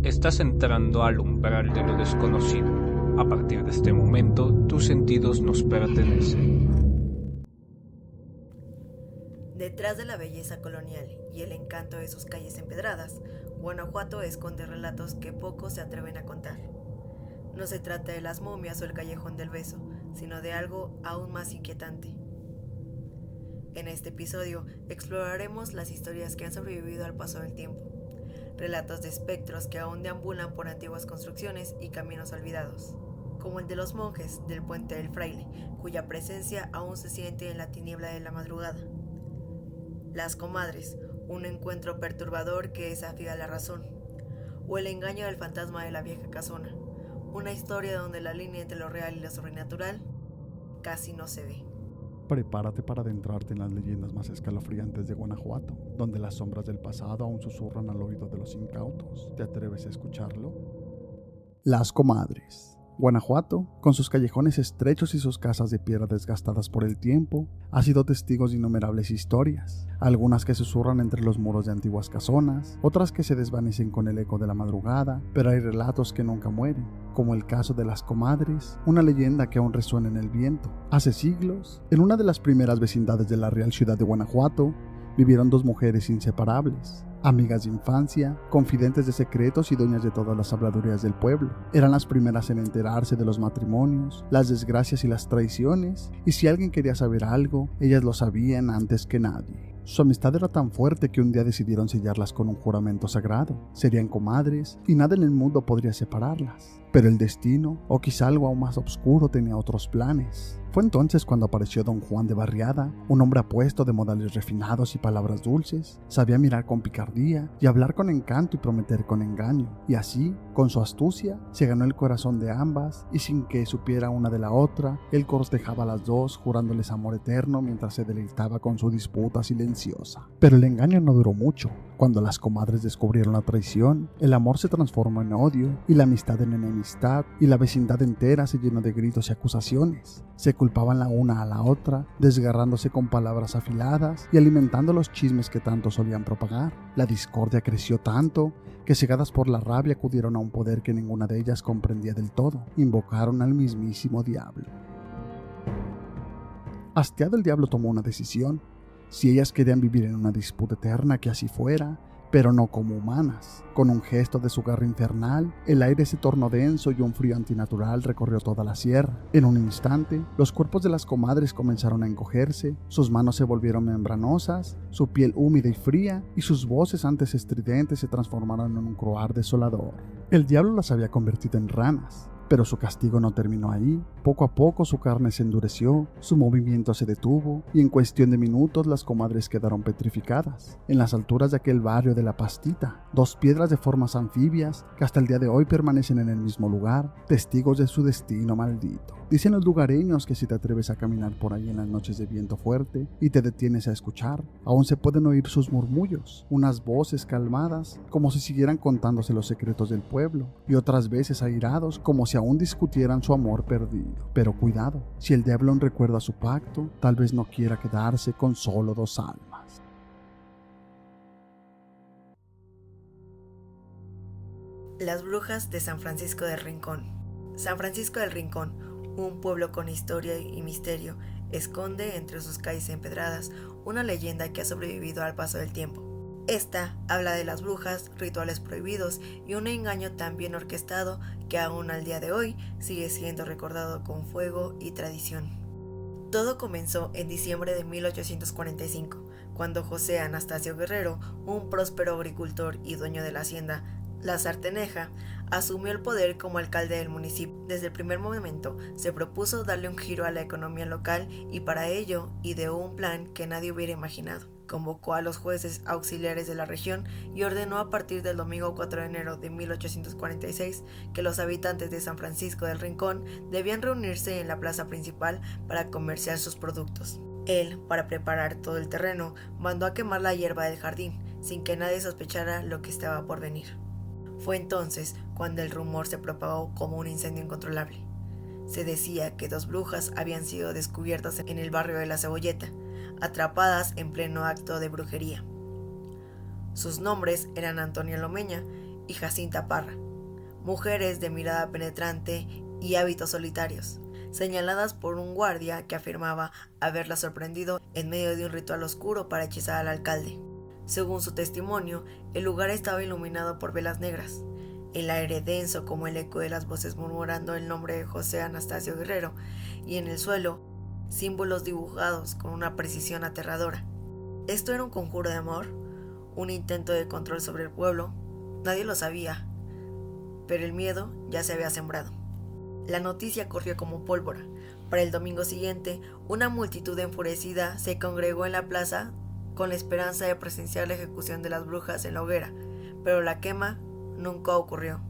Estás entrando al umbral de lo desconocido. A partir de este momento, tus sentidos nos pertenecen. Detrás de la belleza colonial y el encanto de sus calles empedradas, Guanajuato esconde relatos que pocos se atreven a contar. No se trata de las momias o el callejón del beso, sino de algo aún más inquietante. En este episodio exploraremos las historias que han sobrevivido al paso del tiempo, relatos de espectros que aún deambulan por antiguas construcciones y caminos olvidados, como el de los monjes del Puente del Fraile, cuya presencia aún se siente en la tiniebla de la madrugada. Las comadres, un encuentro perturbador que desafía la razón, o el engaño del fantasma de la vieja casona, una historia donde la línea entre lo real y lo sobrenatural casi no se ve. Prepárate para adentrarte en las leyendas más escalofriantes de Guanajuato, donde las sombras del pasado aún susurran al oído de los incautos. ¿Te atreves a escucharlo? Las comadres. Guanajuato, con sus callejones estrechos y sus casas de piedra desgastadas por el tiempo, ha sido testigo de innumerables historias, algunas que susurran entre los muros de antiguas casonas, otras que se desvanecen con el eco de la madrugada, pero hay relatos que nunca mueren, como el caso de las comadres, una leyenda que aún resuena en el viento. Hace siglos, en una de las primeras vecindades de la real ciudad de Guanajuato, vivieron dos mujeres inseparables, amigas de infancia, confidentes de secretos y dueñas de todas las habladurías del pueblo. Eran las primeras en enterarse de los matrimonios, las desgracias y las traiciones, y si alguien quería saber algo, ellas lo sabían antes que nadie. Su amistad era tan fuerte que un día decidieron sellarlas con un juramento sagrado. Serían comadres y nada en el mundo podría separarlas. Pero el destino, o quizá algo aún más oscuro, tenía otros planes. Fue entonces cuando apareció don Juan de Barriada, un hombre apuesto de modales refinados y palabras dulces. Sabía mirar con picardía y hablar con encanto y prometer con engaño. Y así, con su astucia, se ganó el corazón de ambas y sin que supiera una de la otra, él cortejaba a las dos, jurándoles amor eterno mientras se deleitaba con su disputa silenciosa. Pero el engaño no duró mucho. Cuando las comadres descubrieron la traición, el amor se transformó en odio y la amistad en enemistad, y la vecindad entera se llenó de gritos y acusaciones. Se culpaban la una a la otra, desgarrándose con palabras afiladas y alimentando los chismes que tanto solían propagar. La discordia creció tanto que, cegadas por la rabia, acudieron a un poder que ninguna de ellas comprendía del todo. Invocaron al mismísimo diablo. Hastiado, el diablo tomó una decisión. Si ellas querían vivir en una disputa eterna, que así fuera, pero no como humanas. Con un gesto de su garra infernal, el aire se tornó denso y un frío antinatural recorrió toda la sierra. En un instante, los cuerpos de las comadres comenzaron a encogerse, sus manos se volvieron membranosas, su piel húmeda y fría, y sus voces antes estridentes se transformaron en un croar desolador. El diablo las había convertido en ranas. Pero su castigo no terminó ahí. Poco a poco su carne se endureció, su movimiento se detuvo, y en cuestión de minutos las comadres quedaron petrificadas. En las alturas de aquel barrio de La Pastita, dos piedras de formas anfibias que hasta el día de hoy permanecen en el mismo lugar, testigos de su destino maldito. Dicen los lugareños que si te atreves a caminar por ahí en las noches de viento fuerte y te detienes a escuchar, aún se pueden oír sus murmullos, unas voces calmadas como si siguieran contándose los secretos del pueblo, y otras veces airados como si aún discutieran su amor perdido. Pero cuidado, si el diablo aún recuerda su pacto, tal vez no quiera quedarse con solo dos almas. Las brujas de San Francisco del Rincón. San Francisco del Rincón, un pueblo con historia y misterio, esconde entre sus calles empedradas una leyenda que ha sobrevivido al paso del tiempo. Esta habla de las brujas, rituales prohibidos y un engaño tan bien orquestado que aún al día de hoy sigue siendo recordado con fuego y tradición. Todo comenzó en diciembre de 1845, cuando José Anastasio Guerrero, un próspero agricultor y dueño de la hacienda La Sarteneja, asumió el poder como alcalde del municipio. Desde el primer momento se propuso darle un giro a la economía local y para ello ideó un plan que nadie hubiera imaginado. Convocó a los jueces auxiliares de la región y ordenó a partir del domingo 4 de enero de 1846 que los habitantes de San Francisco del Rincón debían reunirse en la plaza principal para comerciar sus productos. Él, para preparar todo el terreno, mandó a quemar la hierba del jardín, sin que nadie sospechara lo que estaba por venir. Fue entonces cuando el rumor se propagó como un incendio incontrolable. Se decía que dos brujas habían sido descubiertas en el barrio de La Cebolleta, atrapadas en pleno acto de brujería. Sus nombres eran Antonia Lomeña y Jacinta Parra, mujeres de mirada penetrante y hábitos solitarios, señaladas por un guardia que afirmaba haberla sorprendido en medio de un ritual oscuro para hechizar al alcalde. Según su testimonio, el lugar estaba iluminado por velas negras, el aire denso como el eco de las voces murmurando el nombre de José Anastasio Guerrero, y en el suelo, símbolos dibujados con una precisión aterradora. ¿Esto era un conjuro de amor? ¿Un intento de control sobre el pueblo? Nadie lo sabía, pero el miedo ya se había sembrado. La noticia corrió como pólvora. Para el domingo siguiente, una multitud enfurecida se congregó en la plaza con la esperanza de presenciar la ejecución de las brujas en la hoguera, pero la quema nunca ocurrió.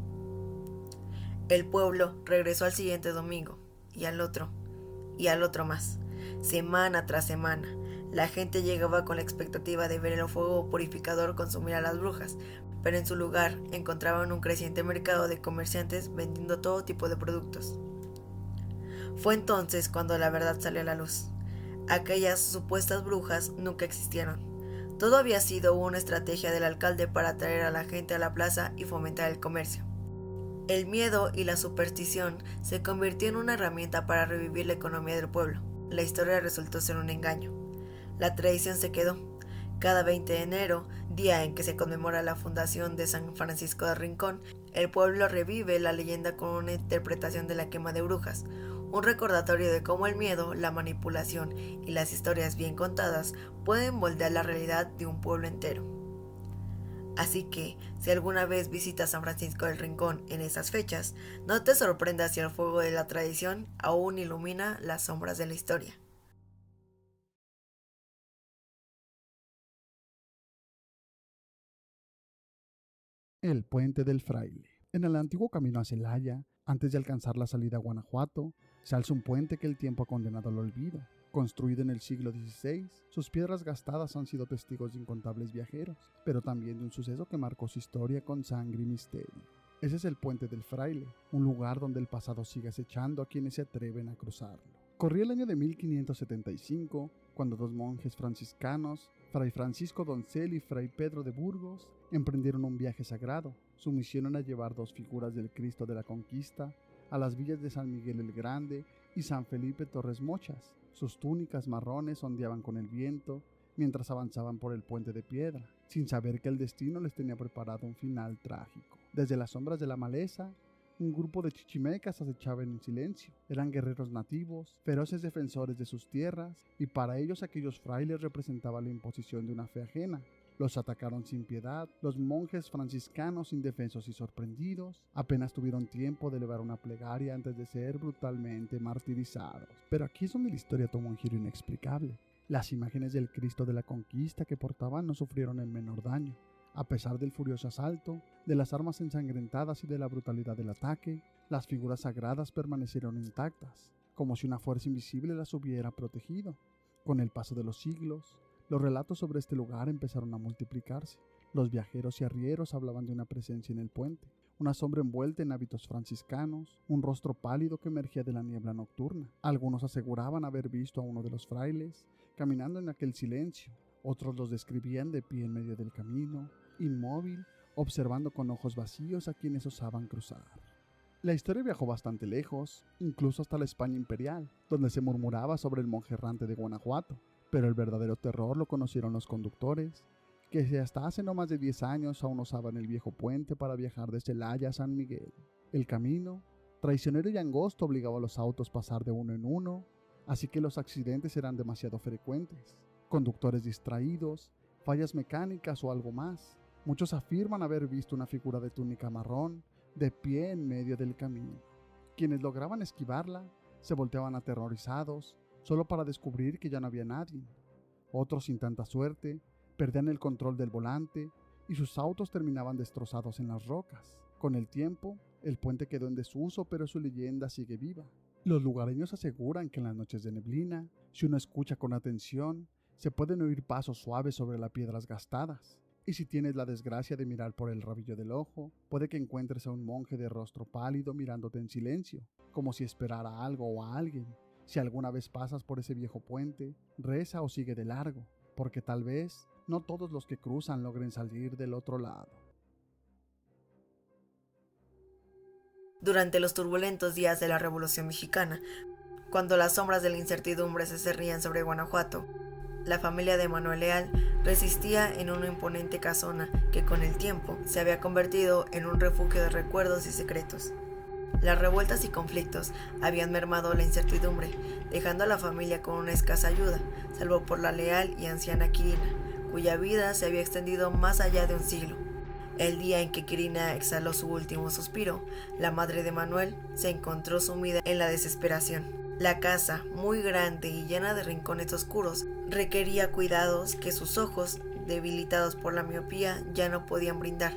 El pueblo regresó al siguiente domingo, y al otro más. Semana tras semana, la gente llegaba con la expectativa de ver el fuego purificador consumir a las brujas, pero en su lugar encontraban un creciente mercado de comerciantes vendiendo todo tipo de productos. Fue entonces cuando la verdad salió a la luz. Aquellas supuestas brujas nunca existieron. Todo había sido una estrategia del alcalde para atraer a la gente a la plaza y fomentar el comercio. El miedo y la superstición se convirtió en una herramienta para revivir la economía del pueblo. La historia resultó ser un engaño. La tradición se quedó. Cada 20 de enero, día en que se conmemora la fundación de San Francisco de Rincón, el pueblo revive la leyenda con una interpretación de la quema de brujas, un recordatorio de cómo el miedo, la manipulación y las historias bien contadas pueden moldear la realidad de un pueblo entero. Así que, si alguna vez visitas San Francisco del Rincón en esas fechas, no te sorprendas si el fuego de la tradición aún ilumina las sombras de la historia. El Puente del Fraile. En el antiguo camino a Celaya, antes de alcanzar la salida a Guanajuato, se alza un puente que el tiempo ha condenado al olvido. Construido en el siglo XVI, sus piedras gastadas han sido testigos de incontables viajeros, pero también de un suceso que marcó su historia con sangre y misterio. Ese es el Puente del Fraile, un lugar donde el pasado sigue acechando a quienes se atreven a cruzarlo. Corría el año de 1575, cuando dos monjes franciscanos, Fray Francisco Doncel y Fray Pedro de Burgos, emprendieron un viaje sagrado. Su misión era llevar dos figuras del Cristo de la Conquista a las villas de San Miguel el Grande y San Felipe Torres Mochas. Sus túnicas marrones ondeaban con el viento mientras avanzaban por el puente de piedra, sin saber que el destino les tenía preparado un final trágico. Desde las sombras de la maleza, un grupo de chichimecas acechaba en silencio. Eran guerreros nativos, feroces defensores de sus tierras, y para ellos aquellos frailes representaban la imposición de una fe ajena. Los atacaron sin piedad. Los monjes franciscanos, indefensos y sorprendidos, apenas tuvieron tiempo de elevar una plegaria antes de ser brutalmente martirizados. Pero aquí es donde la historia toma un giro inexplicable. Las imágenes del Cristo de la Conquista que portaban no sufrieron el menor daño. A pesar del furioso asalto, de las armas ensangrentadas y de la brutalidad del ataque, las figuras sagradas permanecieron intactas, como si una fuerza invisible las hubiera protegido. Con el paso de los siglos, los relatos sobre este lugar empezaron a multiplicarse. Los viajeros y arrieros hablaban de una presencia en el puente, una sombra envuelta en hábitos franciscanos, un rostro pálido que emergía de la niebla nocturna. Algunos aseguraban haber visto a uno de los frailes caminando en aquel silencio, otros los describían de pie en medio del camino, inmóvil, observando con ojos vacíos a quienes osaban cruzar. La historia viajó bastante lejos, incluso hasta la España imperial, donde se murmuraba sobre el monje errante de Guanajuato, pero el verdadero terror lo conocieron los conductores, que hasta hace no más de 10 años aún usaban el viejo puente para viajar de Celaya a San Miguel. El camino, traicionero y angosto, obligaba a los autos a pasar de uno en uno, así que los accidentes eran demasiado frecuentes. Conductores distraídos, fallas mecánicas o algo más. Muchos afirman haber visto una figura de túnica marrón de pie en medio del camino. Quienes lograban esquivarla se volteaban aterrorizados, solo para descubrir que ya no había nadie. Otros, sin tanta suerte, perdían el control del volante y sus autos terminaban destrozados en las rocas. Con el tiempo, el puente quedó en desuso, pero su leyenda sigue viva. Los lugareños aseguran que en las noches de neblina, si uno escucha con atención, se pueden oír pasos suaves sobre las piedras gastadas. Y si tienes la desgracia de mirar por el rabillo del ojo, puede que encuentres a un monje de rostro pálido mirándote en silencio, como si esperara algo o a alguien. Si alguna vez pasas por ese viejo puente, reza o sigue de largo, porque tal vez no todos los que cruzan logren salir del otro lado. Durante los turbulentos días de la Revolución Mexicana, cuando las sombras de la incertidumbre se cernían sobre Guanajuato, la familia de Manuel Leal resistía en una imponente casona que con el tiempo se había convertido en un refugio de recuerdos y secretos. Las revueltas y conflictos habían mermado la incertidumbre, dejando a la familia con una escasa ayuda, salvo por la leal y anciana Quirina, cuya vida se había extendido más allá de un siglo. El día en que Quirina exhaló su último suspiro, la madre de Manuel se encontró sumida en la desesperación. La casa, muy grande y llena de rincones oscuros, requería cuidados que sus ojos, debilitados por la miopía, ya no podían brindar.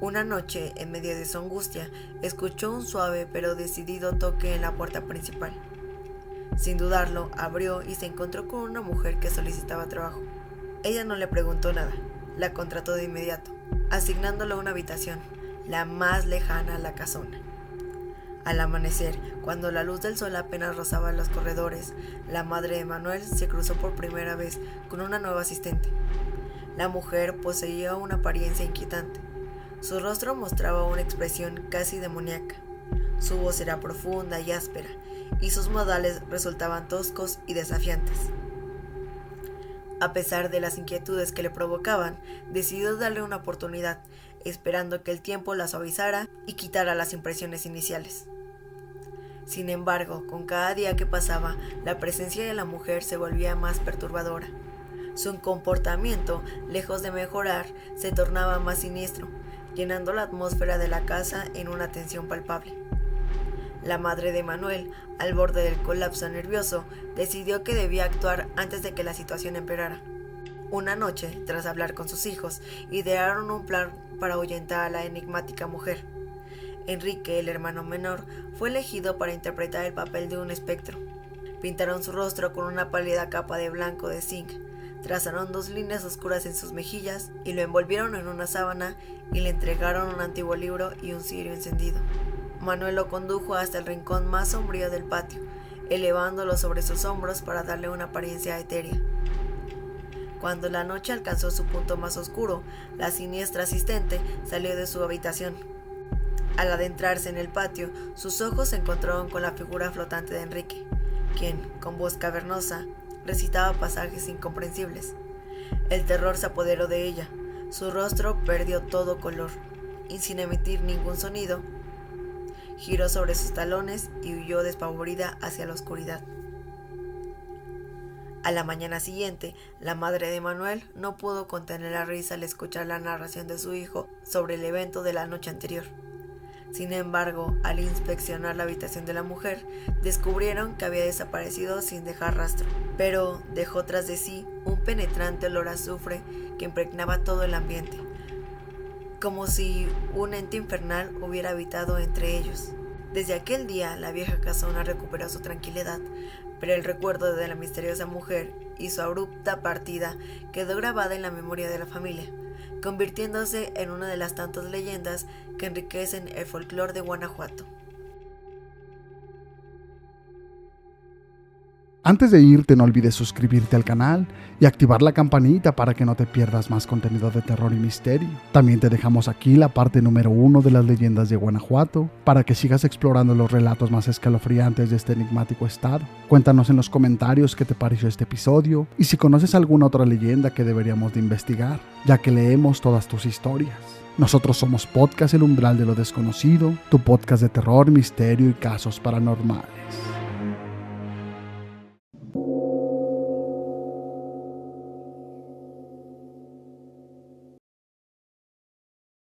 Una noche, en medio de su angustia, escuchó un suave pero decidido toque en la puerta principal. Sin dudarlo, abrió y se encontró con una mujer que solicitaba trabajo. Ella no le preguntó nada, la contrató de inmediato, asignándole una habitación, la más lejana a la casona. Al amanecer, cuando la luz del sol apenas rozaba los corredores, la madre de Manuel se cruzó por primera vez con una nueva asistente. La mujer poseía una apariencia inquietante. Su rostro mostraba una expresión casi demoníaca. Su voz era profunda y áspera, y sus modales resultaban toscos y desafiantes. A pesar de las inquietudes que le provocaban, decidió darle una oportunidad, esperando que el tiempo la suavizara y quitara las impresiones iniciales. Sin embargo, con cada día que pasaba, la presencia de la mujer se volvía más perturbadora. Su comportamiento, lejos de mejorar, se tornaba más siniestro, llenando la atmósfera de la casa en una tensión palpable. La madre de Manuel, al borde del colapso nervioso, decidió que debía actuar antes de que la situación empeorara. Una noche, tras hablar con sus hijos, idearon un plan para ahuyentar a la enigmática mujer. Enrique, el hermano menor, fue elegido para interpretar el papel de un espectro. Pintaron su rostro con una pálida capa de blanco de zinc, trazaron 2 líneas oscuras en sus mejillas y lo envolvieron en una sábana y le entregaron un antiguo libro y un cirio encendido. Manuel lo condujo hasta el rincón más sombrío del patio, elevándolo sobre sus hombros para darle una apariencia etérea. Cuando la noche alcanzó su punto más oscuro, la siniestra asistente salió de su habitación. Al adentrarse en el patio, sus ojos se encontraron con la figura flotante de Enrique, quien, con voz cavernosa, recitaba pasajes incomprensibles. El terror se apoderó de ella. Su rostro perdió todo color, y sin emitir ningún sonido, giró sobre sus talones y huyó despavorida hacia la oscuridad. A la mañana siguiente, la madre de Manuel no pudo contener la risa al escuchar la narración de su hijo sobre el evento de la noche anterior. Sin embargo, al inspeccionar la habitación de la mujer, descubrieron que había desaparecido sin dejar rastro, pero dejó tras de sí un penetrante olor a azufre que impregnaba todo el ambiente, como si un ente infernal hubiera habitado entre ellos. Desde aquel día, la vieja casona recuperó su tranquilidad, pero el recuerdo de la misteriosa mujer y su abrupta partida quedó grabada en la memoria de la familia, convirtiéndose en una de las tantas leyendas que enriquecen el folclore de Guanajuato. Antes de irte, no olvides suscribirte al canal y activar la campanita para que no te pierdas más contenido de terror y misterio. También te dejamos aquí la parte número 1 de las leyendas de Guanajuato para que sigas explorando los relatos más escalofriantes de este enigmático estado. Cuéntanos en los comentarios qué te pareció este episodio y si conoces alguna otra leyenda que deberíamos de investigar, ya que leemos todas tus historias. Nosotros somos Podcast El Umbral de lo Desconocido, tu podcast de terror, misterio y casos paranormales.